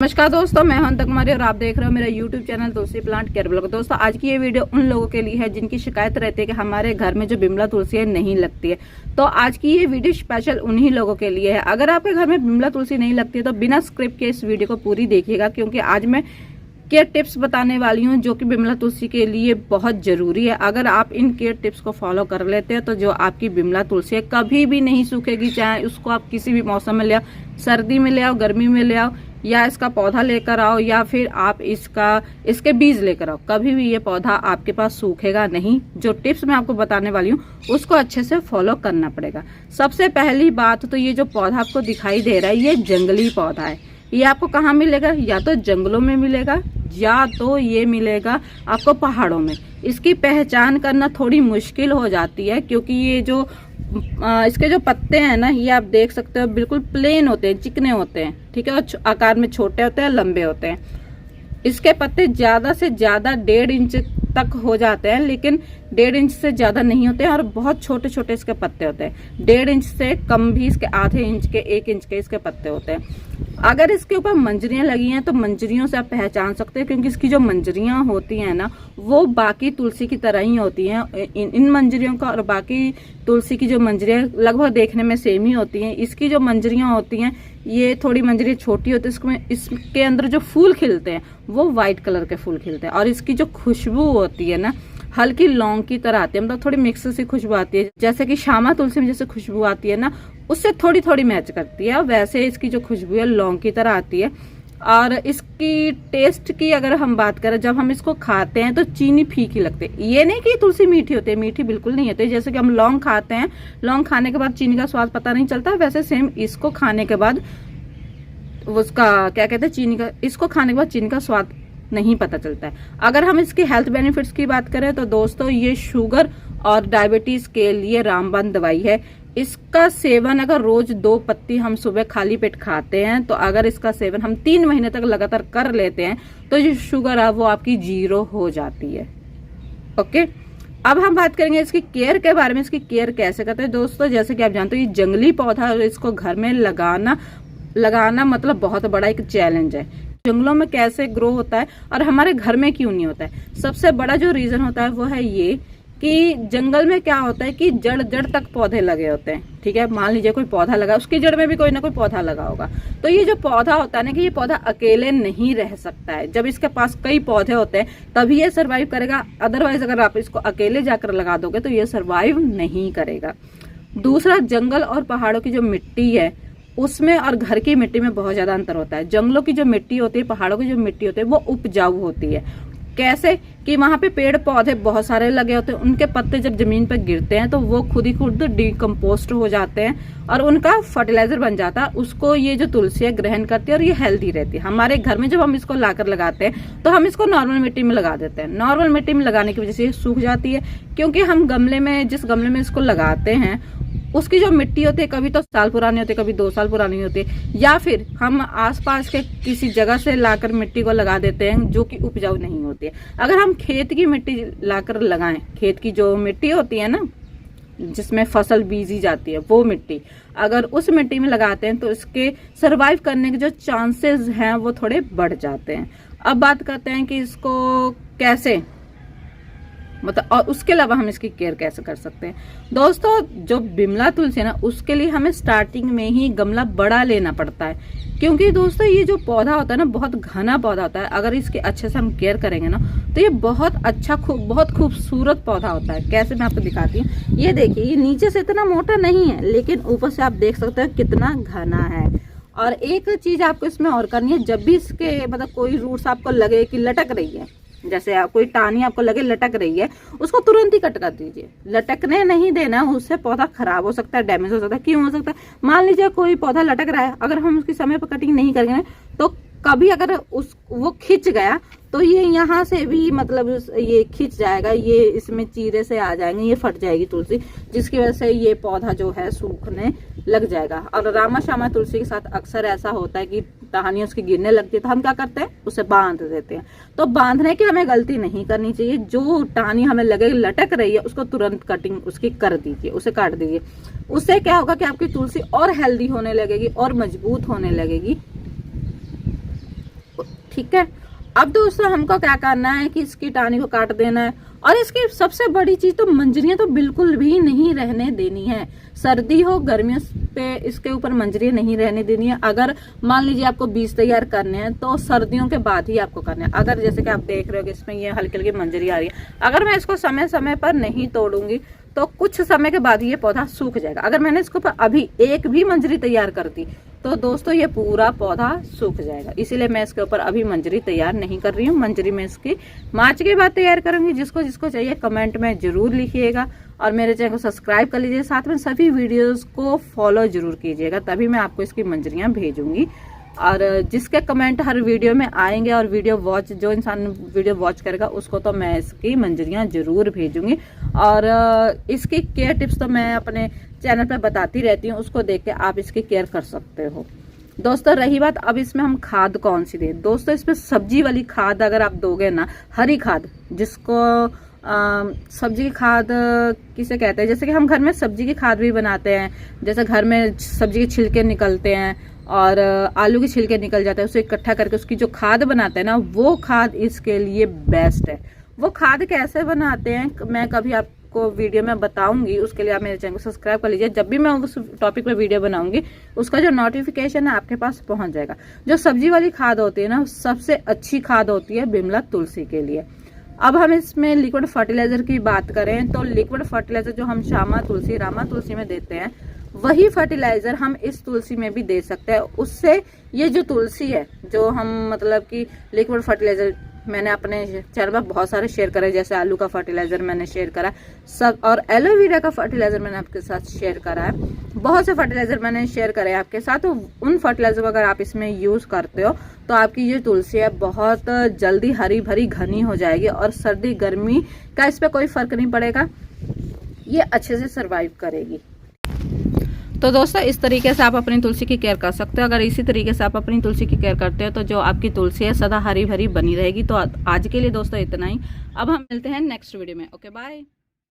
नमस्कार दोस्तों, मैं हूं तक कुमारी और आप देख रहे हो मेरा YouTube चैनल तुलसी प्लांट केयर ब्लॉग। दोस्तों, आज की ये वीडियो उन लोगों के लिए है जिनकी शिकायत रहती है कि हमारे घर में जो बिमला तुलसी है नहीं लगती है। तो आज की ये वीडियो स्पेशल उन्हीं लोगों के लिए है। अगर आपके घर में बिमला तुलसी नहीं लगती है तो बिना स्क्रिप्ट के इस वीडियो को पूरी देखिएगा, क्योंकि आज मैं केयर टिप्स बताने वाली हूँ जो कि बिमला तुलसी के लिए बहुत जरूरी है। अगर आप इन केयर टिप्स को फॉलो कर लेते हैं तो जो आपकी बिमला तुलसी है कभी भी नहीं सूखेगी। चाहे उसको आप किसी भी मौसम में ले आओ, सर्दी में ले आओ, गर्मी में ले आओ, या इसका पौधा लेकर आओ, या फिर आप इसके बीज लेकर आओ, कभी भी ये पौधा आपके पास सूखेगा नहीं। जो टिप्स मैं आपको बताने वाली हूँ उसको अच्छे से फॉलो करना पड़ेगा। सबसे पहली बात तो ये जो पौधा आपको दिखाई दे रहा है ये जंगली पौधा है। ये आपको कहाँ मिलेगा? या तो जंगलों में मिलेगा या तो ये मिलेगा आपको पहाड़ों में। इसकी पहचान करना थोड़ी मुश्किल हो जाती है, क्योंकि ये जो इसके जो पत्ते हैं ना, ये आप देख सकते हो बिल्कुल प्लेन होते हैं, चिकने होते हैं, ठीक है, और आकार में छोटे होते हैं, लंबे होते हैं। इसके पत्ते ज्यादा से ज्यादा 1.5 इंच तक हो जाते हैं, लेकिन 1.5 इंच से ज्यादा नहीं होते हैं, और बहुत छोटे छोटे इसके पत्ते होते हैं। 1.5 इंच से कम भी इसके आधे इंच के, 1 इंच के इसके पत्ते होते हैं। अगर इसके ऊपर मंजरियां लगी हैं तो मंजरियों से आप पहचान सकते हैं, क्योंकि इसकी जो मंजरियां होती हैं ना वो बाकी तुलसी की तरह ही होती हैं। इन मंजरियों का और बाकी तुलसी की जो मंजरियां लगभग देखने में सेम ही होती हैं। इसकी जो मंजरियां होती हैं ये थोड़ी मंजरियां छोटी होती है। इसके अंदर जो फूल खिलते हैं वो व्हाइट कलर के फूल खिलते हैं, और इसकी जो खुशबू होती है ना हल्की लौंग की तरह आती है, मतलब थोड़ी मिक्स सी खुशबू आती है। जैसे कि श्यामा तुलसी में जैसे खुशबू आती है ना, उससे थोड़ी थोड़ी मैच करती है, वैसे इसकी जो खुशबू है लौंग की तरह आती है। और इसकी टेस्ट की अगर हम बात करें, जब हम इसको खाते हैं तो चीनी फीकी लगती है। ये नहीं कि तुलसी मीठी होती है, मीठी बिल्कुल नहीं होती। जैसे कि हम लौंग खाते हैं, लौंग खाने के बाद चीनी का स्वाद पता नहीं चलता, वैसे सेम इसको खाने के बाद उसका क्या कहते हैं, चीनी का, इसको खाने के बाद चीनी का स्वाद नहीं पता चलता है। अगर हम इसके हेल्थ बेनिफिट्स की बात करें तो दोस्तों ये शुगर और डायबिटीज के लिए रामबाण दवाई है। इसका सेवन अगर रोज 2 पत्ती हम सुबह खाली पेट खाते हैं, तो अगर इसका सेवन हम 3 महीने तक लगातार कर लेते हैं तो जो शुगर है वो आपकी 0 हो जाती है। ओके, अब हम बात करेंगे इसकी केयर के बारे में। इसकी केयर कैसे करते हैं दोस्तों? जैसे कि आप जानते हो ये जंगली पौधा है, इसको घर में लगाना मतलब बहुत बड़ा एक चैलेंज है। जंगलों में कैसे ग्रो होता है और हमारे घर में क्यों नहीं होता है? सबसे बड़ा जो रीजन होता है वो है ये कि जंगल में क्या होता है कि जड़ तक पौधे लगे होते हैं, ठीक है। मान लीजिए कोई पौधा लगा, उसकी जड़ में भी कोई ना कोई पौधा लगा होगा। तो ये जो पौधा होता है ना कि ये पौधा अकेले नहीं रह सकता है। जब इसके पास कई पौधे होते हैं तभी ये सरवाइव करेगा, अदरवाइज अगर आप इसको अकेले जाकर लगा दोगे तो ये सरवाइव नहीं करेगा। दूसरा, जंगल और पहाड़ों की जो मिट्टी है उसमें और घर की मिट्टी में बहुत ज्यादा अंतर होता है। जंगलों की जो मिट्टी होती है, पहाड़ों की जो मिट्टी होती है वो उपजाऊ होती है। कैसे कि वहां पे पेड़ पौधे बहुत सारे लगे होते हैं, उनके पत्ते जब जमीन पर गिरते हैं तो वो खुद ही खुद डिकम्पोस्ट हो जाते हैं और उनका फर्टिलाइजर बन जाता है। उसको ये जो तुलसी है ग्रहण करती है और ये हेल्दी रहती है। हमारे घर में जब हम इसको लाकर लगाते हैं तो हम इसको नॉर्मल मिट्टी में लगा देते हैं। नॉर्मल मिट्टी में लगाने की वजह से ये सूख जाती है, क्योंकि हम जिस गमले में इसको लगाते हैं उसकी जो मिट्टी होती है कभी तो साल पुरानी होती है, कभी 2 साल पुरानी होती है, या फिर हम आसपास के किसी जगह से लाकर मिट्टी को लगा देते हैं जो कि उपजाऊ नहीं होती है। अगर हम खेत की मिट्टी लाकर लगाएं, खेत की जो मिट्टी होती है ना जिसमें फसल बीजी जाती है वो मिट्टी, अगर उस मिट्टी में लगाते हैं तो इसके सरवाइव करने के जो चांसेस हैं वो थोड़े बढ़ जाते हैं। अब बात करते हैं कि इसको कैसे मतलब, और उसके अलावा हम इसकी केयर कैसे कर सकते हैं। दोस्तों, जो बिमला तुलसी है ना उसके लिए हमें स्टार्टिंग में ही गमला बड़ा लेना पड़ता है, क्योंकि दोस्तों ये जो पौधा होता है ना बहुत घना पौधा होता है। अगर इसके अच्छे से हम केयर करेंगे ना तो ये बहुत अच्छा बहुत खूबसूरत पौधा होता है। कैसे, मैं आपको दिखाती हूँ। ये देखिए, ये नीचे से इतना मोटा नहीं है, लेकिन ऊपर से आप देख सकते हो कितना घना है। और एक चीज आपको इसमें और करनी है, जब भी इसके मतलब कोई रूट्स आपको लगे कि लटक रही है, जैसे कोई टाहनी आपको लगे लटक रही है, उसको तुरंत ही कट कर दीजिए। लटकने नहीं देना, उससे पौधा खराब हो सकता है, डैमेज हो सकता है। क्यों हो सकता है? मान लीजिए कोई पौधा लटक रहा है, अगर हम उसकी समय पर कटिंग नहीं करेंगे तो कभी अगर वो खिंच गया तो ये यहाँ से भी मतलब ये खिंच जाएगा, ये इसमें चीरे से आ जाएंगे, ये फट जाएगी तुलसी, जिसकी वजह से ये पौधा जो है सूखने लग जाएगा। और रामा श्यामा तुलसी के साथ अक्सर ऐसा होता है कि टहनी उसकी गिरने लगती है, तो हम क्या करते हैं उसे बांध देते हैं। तो बांधने की हमें गलती नहीं करनी चाहिए। जो टहनी हमें लगे लटक रही है उसको तुरंत कटिंग उसकी कर दीजिए, उसे काट दीजिए। उससे क्या होगा कि आपकी तुलसी और हेल्दी होने लगेगी और मजबूत होने लगेगी। ठीक है। अब दोस्तों हमको क्या करना है कि इसकी टाहनी को काट देना है, और इसकी सबसे बड़ी चीज तो मंजरियां तो बिल्कुल भी नहीं रहने देनी है। सर्दी हो गर्मियों पे इसके ऊपर मंजरियां नहीं रहने देनी है। अगर मान लीजिए आपको बीज तैयार करने हैं तो सर्दियों के बाद ही आपको करना है। अगर जैसे कि आप देख रहे हो कि इसमें ये हल्की हल्की मंजरी आ रही है, अगर मैं इसको समय समय पर नहीं तोड़ूंगी तो कुछ समय के बाद ये पौधा सूख जाएगा। अगर मैंने इसके ऊपर अभी एक भी मंजरी तैयार कर दी तो दोस्तों ये पूरा पौधा सूख जाएगा। इसीलिए मैं इसके ऊपर अभी मंजरी तैयार नहीं कर रही हूँ। मंजरी मैं इसकी मार्च के बाद तैयार करूंगी। जिसको जिसको चाहिए कमेंट में जरूर लिखिएगा, और मेरे चैनल को सब्सक्राइब कर लीजिए, साथ में सभी वीडियोस को फॉलो जरूर कीजिएगा, तभी मैं आपको इसकी मंजरियां भेजूंगी। और जिसके कमेंट हर वीडियो में आएंगे और वीडियो वॉच जो इंसान वीडियो वॉच करेगा उसको तो मैं इसकी मंजरियां जरूर भेजूंगी। और इसकी केयर टिप्स तो मैं अपने चैनल पर बताती रहती हूँ, उसको देख के आप इसकी केयर कर सकते हो। दोस्तों रही बात अब इसमें हम खाद कौन सी दें, दोस्तों इसमें सब्जी वाली खाद अगर आप दोगे ना, हरी खाद जिसको सब्जी की खाद किसे कहते हैं, जैसे कि हम घर में सब्जी की खाद भी बनाते हैं। जैसे घर में सब्जी के छिलके निकलते हैं और आलू के छिलके निकल जाते हैं, उसे इकट्ठा करके उसकी जो खाद बनाते हैं ना, वो खाद इसके लिए बेस्ट है। वो खाद कैसे बनाते हैं मैं कभी आपको वीडियो में बताऊंगी, उसके लिए आप मेरे चैनल को सब्सक्राइब कर लीजिए। जब भी मैं उस टॉपिक पे वीडियो बनाऊंगी उसका जो नोटिफिकेशन है आपके पास पहुंच जाएगा। जो सब्जी वाली खाद होती है ना, सबसे अच्छी खाद होती है बिमला तुलसी के लिए। अब हम इसमें लिक्विड फर्टिलाइजर की बात करें तो लिक्विड फर्टिलाइजर जो हम श्यामा तुलसी रामा तुलसी में देते हैं, वही फर्टिलाइजर हम इस तुलसी में भी दे सकते हैं। उससे ये जो तुलसी है, जो हम मतलब कि लिक्विड फर्टिलाइजर मैंने अपने चैनल पर बहुत सारे शेयर करे, जैसे आलू का फर्टिलाइजर मैंने शेयर करा सब, और एलोवेरा का फर्टिलाइजर मैंने आपके साथ शेयर करा है। बहुत से फर्टिलाइजर मैंने शेयर करे आपके साथ। तो उन फर्टिलाइजर को अगर आप इसमें यूज करते हो तो आपकी ये तुलसी है बहुत जल्दी हरी भरी घनी हो जाएगी, और सर्दी गर्मी का इस पर कोई फर्क नहीं पड़ेगा, ये अच्छे से सर्वाइव करेगी। तो दोस्तों इस तरीके से आप अपनी तुलसी की केयर कर सकते हो। अगर इसी तरीके से आप अपनी तुलसी की केयर करते हो तो जो आपकी तुलसी है सदा हरी भरी बनी रहेगी। तो आज के लिए दोस्तों इतना ही। अब हम मिलते हैं नेक्स्ट वीडियो में। Okay bye.